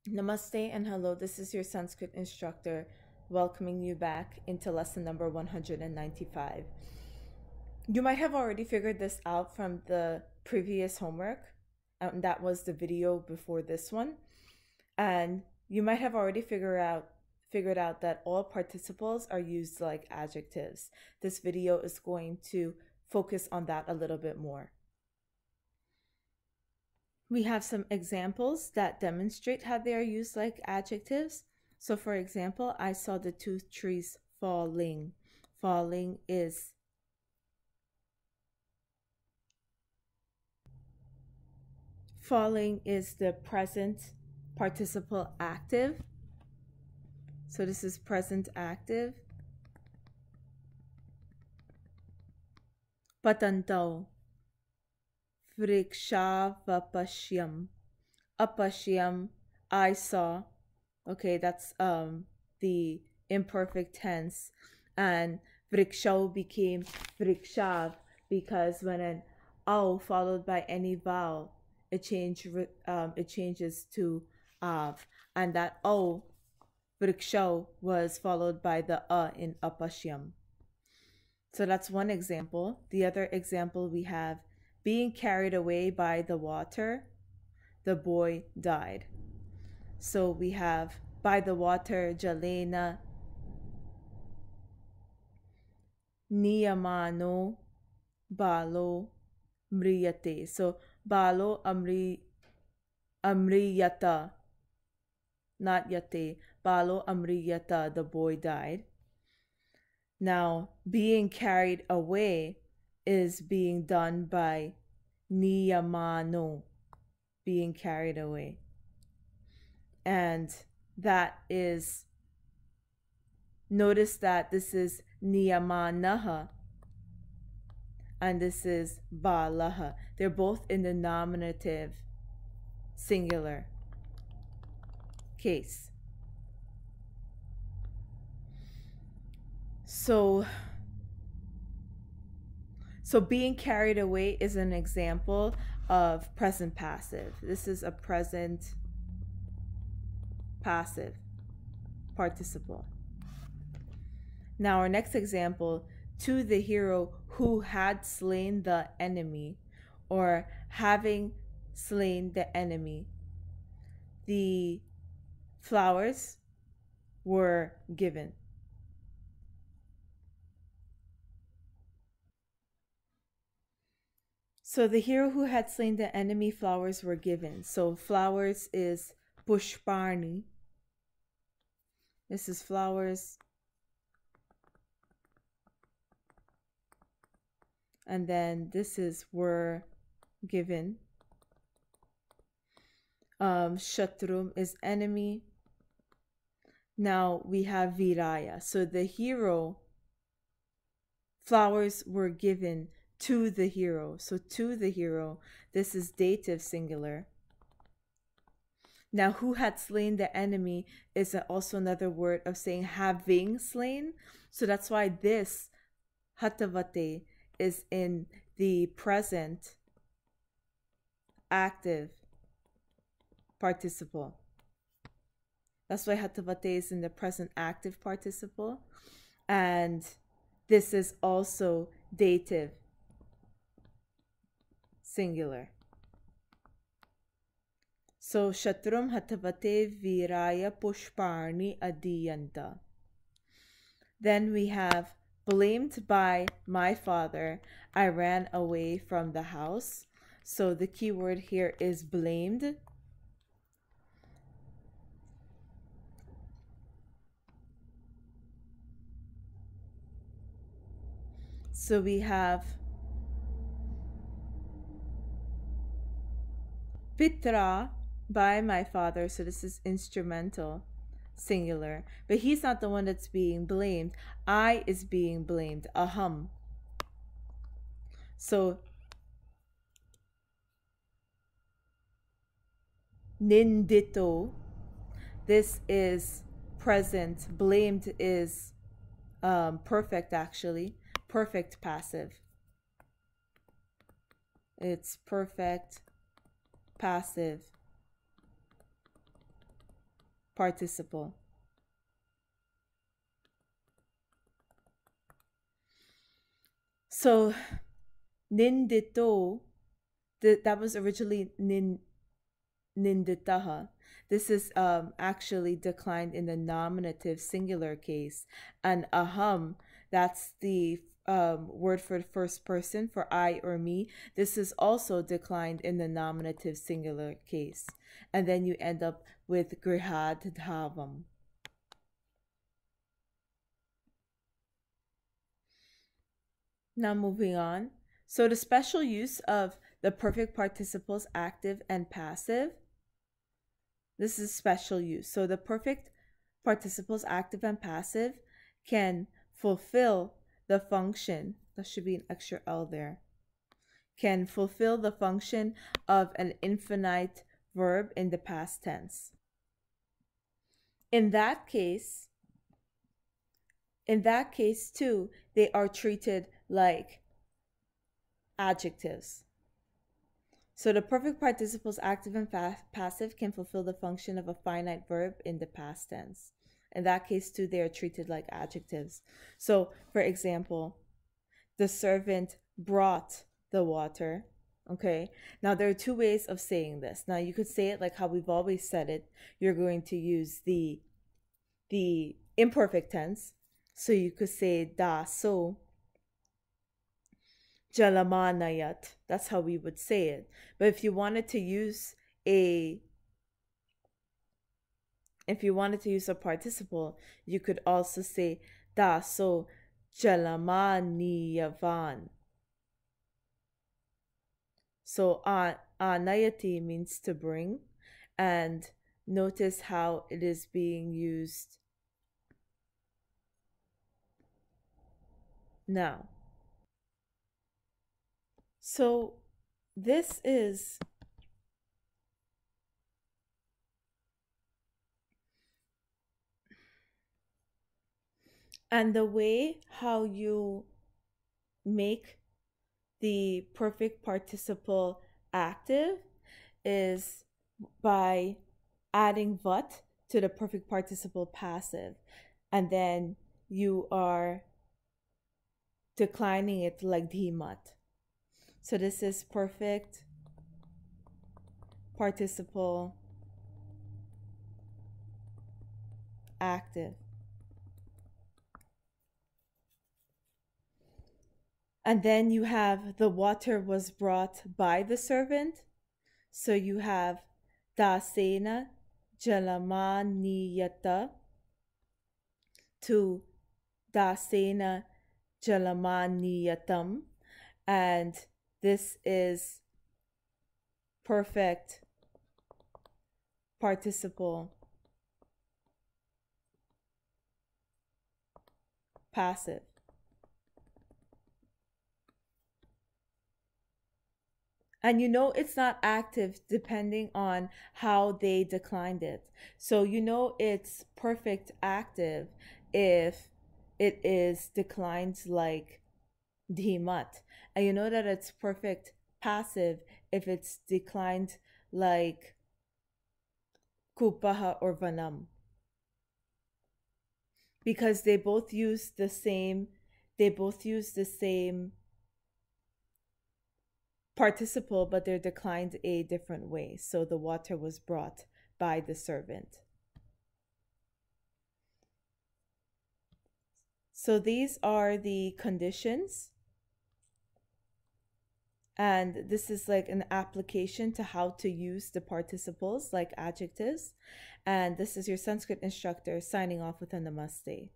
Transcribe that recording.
Namaste and hello, this is your Sanskrit instructor welcoming you back into lesson number 195. You might have already figured this out from the previous homework, and that was the video before this one. And you might have already figured out that all participles are used like adjectives. This video is going to focus on that a little bit more. We have some examples that demonstrate how they are used like adjectives. So for example, I saw the two trees falling. Falling is the present participle active. So this is present active. Patantav. Vrikshavapasyam. Apashyam, I saw. Okay, that's the imperfect tense. And vrikshav became vrikshav because when an aw followed by any vowel, it changes to av. And that aw, vrikshav, was followed by the in apashyam. So that's one example. The other example we have, being carried away by the water, the boy died. So we have by the water, jalena, niyamano, balo, mriyate. So balo amriyata, not yate. Balo amriyata, the boy died. Now, being carried away is being done by niyamano, being carried away. And that is, notice that this is niyamanaha and this is balaha. They're both in the nominative singular case. So being carried away is an example of present passive. This is a present passive participle. Now our next example, to the hero who had slain the enemy, or having slain the enemy, the flowers were given. So the hero who had slain the enemy, flowers were given. So flowers is pushparni. This is flowers. And then this is were given. Shatrum is enemy. Now we have viraya. So the hero, flowers were given to the hero. So to the hero, this is dative singular. Now, who had slain the enemy is also another word of saying having slain. So that's why this hatavate is in the present active participle. That's why hatavate is in the present active participle. And this is also dative singular. So shatrum hatavate viraya pushparni adiyanta. Then we have blamed by my father, I ran away from the house. So the key word here is blamed. So we have Pitra, by my father. So this is instrumental singular, but he's not the one that's being blamed. I is being blamed, aham. So nindito, this is present. Blamed is perfect, actually. Perfect passive. It's perfect passive. participle. So nindito, that was originally ninditaha. This is actually declined in the nominative singular case. And aham, that's the word for the first person for I or me. This is also declined in the nominative singular case. And then you end up with grihad dhavam. Now moving on. So the special use of the perfect participles active and passive. This is special use. So the perfect participles active and passive can fulfill the function. There should be an extra L there. Can fulfill the function of an infinite verb in the past tense. In that case too, they are treated like adjectives. So the perfect participles active and passive can fulfill the function of a finite verb in the past tense. In that case too, they are treated like adjectives. So for example, the servant brought the water. Okay, now there are two ways of saying this. Now you could say it like how we've always said it. You're going to use the imperfect tense. So you could say da so jalamanayat. That's how we would say it. But if you wanted to use a participle, you could also say da so jalamaniyavan. So anayati means to bring, and notice how it is being used now. So this is and the way how you make the perfect participle active is by adding vat to the perfect participle passive, and then you are declining it like dhimat. So this is perfect participle active. And then you have the water was brought by the servant. So you have dasena jalamaniyata to dasena jalamaniyatam. And this is perfect participle passive. And you know it's not active depending on how they declined it. So you know it's perfect active if it is declined like dhimat. And you know that it's perfect passive if it's declined like kupaha or vanam. Because they both use the same participle, but they're declined a different way. So the water was brought by the servant. So these are the conditions. And this is like an application to how to use the participles like adjectives. And this is your Sanskrit instructor signing off with a namaste.